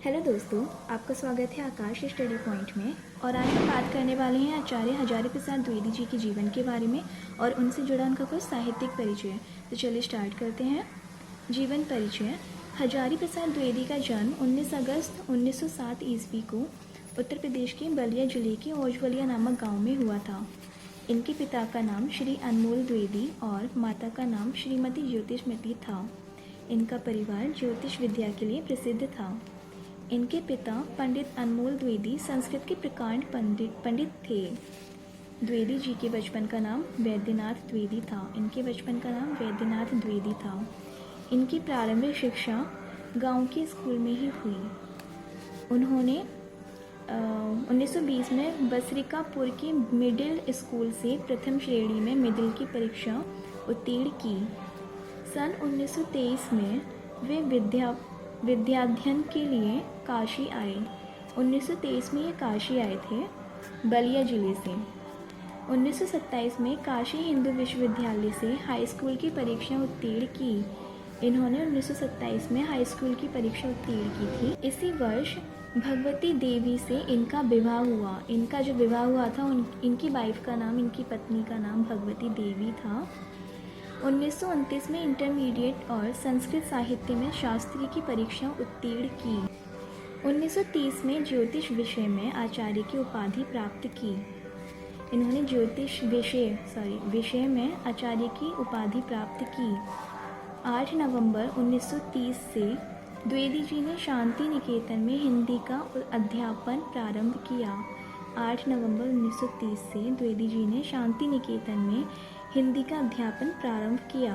Hello दोस्तों, आपका स्वागत है आकाश स्टडी पॉइंट में। और आज हम बात करने वाले हैं आचार्य हजारी प्रसाद द्विवेदी जी के जीवन के बारे में और उनसे जुड़ा उनका कुछ साहित्यिक परिचय। तो चलिए स्टार्ट करते हैं। जीवन परिचय। हजारी प्रसाद द्विवेदी का जन्म 19 अगस्त 1907 ईस्वी को उत्तर प्रदेश के बलिया जिले के ओजवलिया नामक गाँव में हुआ था। इनके पिता का नाम श्री अनमोल द्विवेदी और माता का नाम श्रीमती ज्योतिषमती था। इनका परिवार ज्योतिष विद्या के लिए प्रसिद्ध था। इनके पिता पंडित अनमोल द्विवेदी संस्कृत के प्रकांड पंडित थे। द्विवेदी जी के बचपन का नाम वैद्यनाथ द्विवेदी था। इनकी प्रारंभिक शिक्षा गांव के स्कूल में ही हुई। उन्होंने 1920 में बसरिकापुर के मिडिल स्कूल से प्रथम श्रेणी में मिडिल की परीक्षा उत्तीर्ण की। सन 1923 में वे विद्याध्ययन के लिए काशी आए। 1923 में ये काशी आए थे बलिया जिले से। 1927 में काशी हिंदू विश्वविद्यालय से हाई स्कूल की परीक्षा उत्तीर्ण की। इन्होंने 1927 में हाई स्कूल की परीक्षा उत्तीर्ण की थी। इसी वर्ष भगवती देवी से इनका विवाह हुआ। इनका जो विवाह हुआ था इनकी वाइफ का नाम, इनकी पत्नी का नाम भगवती देवी था। 1929 में इंटरमीडिएट और संस्कृत साहित्य में शास्त्री की परीक्षा उत्तीर्ण की। 1930 में ज्योतिष विषय में आचार्य की उपाधि प्राप्त की। इन्होंने ज्योतिष विषय में आचार्य की उपाधि प्राप्त की। 8 नवंबर 1930 से द्विवेदी जी ने शांति निकेतन में हिंदी का अध्यापन प्रारंभ किया। 8 नवंबर 1930 से द्विवेदी जी ने शांति निकेतन में हिंदी का अध्यापन प्रारंभ किया।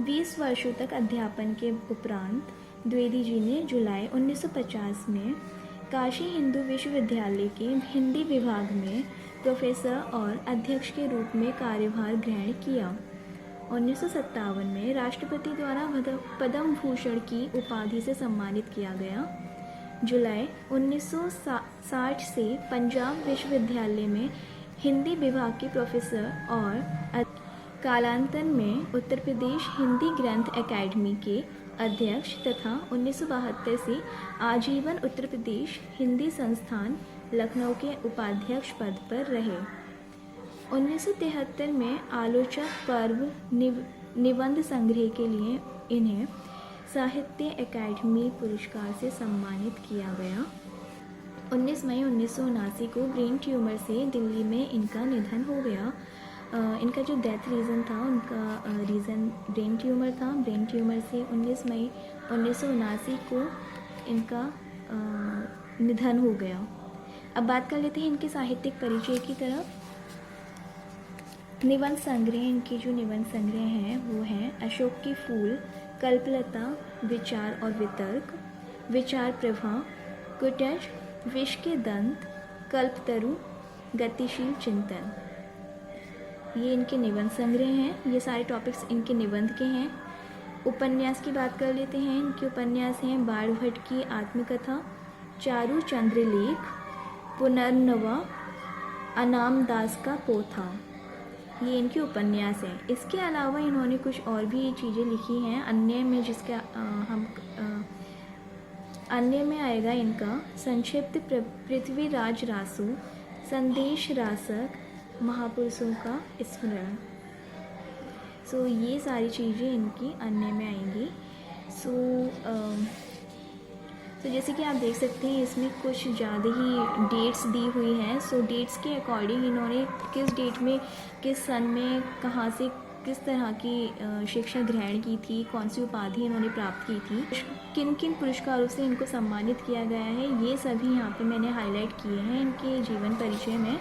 20 वर्षों तक अध्यापन के उपरांत द्विवेदी जी ने जुलाई 1950 में काशी हिंदू विश्वविद्यालय के हिंदी विभाग में प्रोफेसर और अध्यक्ष के रूप में कार्यभार ग्रहण किया। 1957 में राष्ट्रपति द्वारा पद्म भूषण की उपाधि से सम्मानित किया गया। जुलाई 1960 से पंजाब विश्वविद्यालय में हिंदी विभाग के प्रोफेसर और कालांतर में उत्तर प्रदेश हिंदी ग्रंथ एकेडमी के अध्यक्ष तथा 1972 से आजीवन उत्तर प्रदेश हिंदी संस्थान लखनऊ के उपाध्यक्ष पद पर रहे। 1973 में आलोचक पर्व निबंध संग्रह के लिए इन्हें साहित्य अकादमी पुरस्कार से सम्मानित किया गया। 19 मई 1979 को ब्रेन ट्यूमर से दिल्ली में इनका निधन हो गया। इनका जो डेथ रीज़न था, उनका रीज़न ब्रेन ट्यूमर था। ब्रेन ट्यूमर से 19 मई 1979 को इनका निधन हो गया। अब बात कर लेते हैं इनके साहित्यिक परिचय की तरफ। निबंध संग्रह, इनके जो निबंध संग्रह हैं वो हैं अशोक की फूल, कल्पलता, विचार और वितर्क, विचार प्रभा, कुटज, विष के दंत, कल्पतरु, गतिशील चिंतन। ये इनके निबंध संग्रह हैं। ये सारे टॉपिक्स इनके निबंध के हैं। उपन्यास की बात कर लेते हैं। इनके उपन्यास हैं बाणभट्ट की आत्मकथा, चारू चंद्रलेख, पुनर्नवा, अनाम दास का पोथा। ये इनके उपन्यास हैं। इसके अलावा इन्होंने कुछ और भी चीज़ें लिखी हैं अन्य में, जिसका अन्य में आएगा इनका संक्षिप्त पृथ्वीराज रासु, संदेश रासक, महापुरुषों का स्मरण। सो ये सारी चीज़ें इनकी अन्य में आएंगी। तो जैसे कि आप देख सकते हैं इसमें कुछ ज़्यादा ही डेट्स दी हुई हैं। सो डेट्स के अकॉर्डिंग इन्होंने किस डेट में, किस सन में, कहाँ से किस तरह की शिक्षा ग्रहण की थी, कौन सी उपाधि इन्होंने प्राप्त की थी, किन किन पुरस्कारों से इनको सम्मानित किया गया है, ये सभी यहाँ पे मैंने हाईलाइट किए हैं इनके जीवन परिचय में।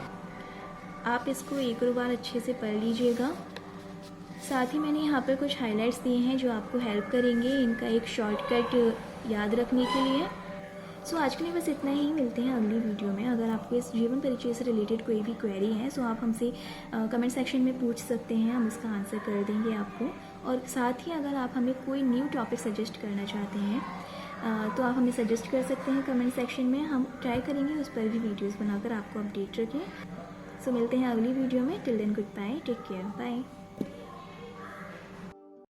आप इसको एक और बार अच्छे से पढ़ लीजिएगा। साथ ही मैंने यहाँ पर कुछ हाइलाइट्स दिए हैं जो आपको हेल्प करेंगे इनका एक शॉर्टकट याद रखने के लिए। सो आज के लिए बस इतना ही। मिलते हैं अगली वीडियो में। अगर आपको इस जीवन परिचय से रिलेटेड कोई भी क्वेरी है सो आप हमसे कमेंट सेक्शन में पूछ सकते हैं, हम उसका आंसर कर देंगे आपको। और साथ ही अगर आप हमें कोई न्यू टॉपिक सजेस्ट करना चाहते हैं तो आप हमें सजेस्ट कर सकते हैं कमेंट सेक्शन में। हम ट्राई करेंगे उस पर भी वीडियोज़ बनाकर आपको अपडेट रखें। सो मिलते हैं अगली वीडियो में। Till then goodbye, take care, bye.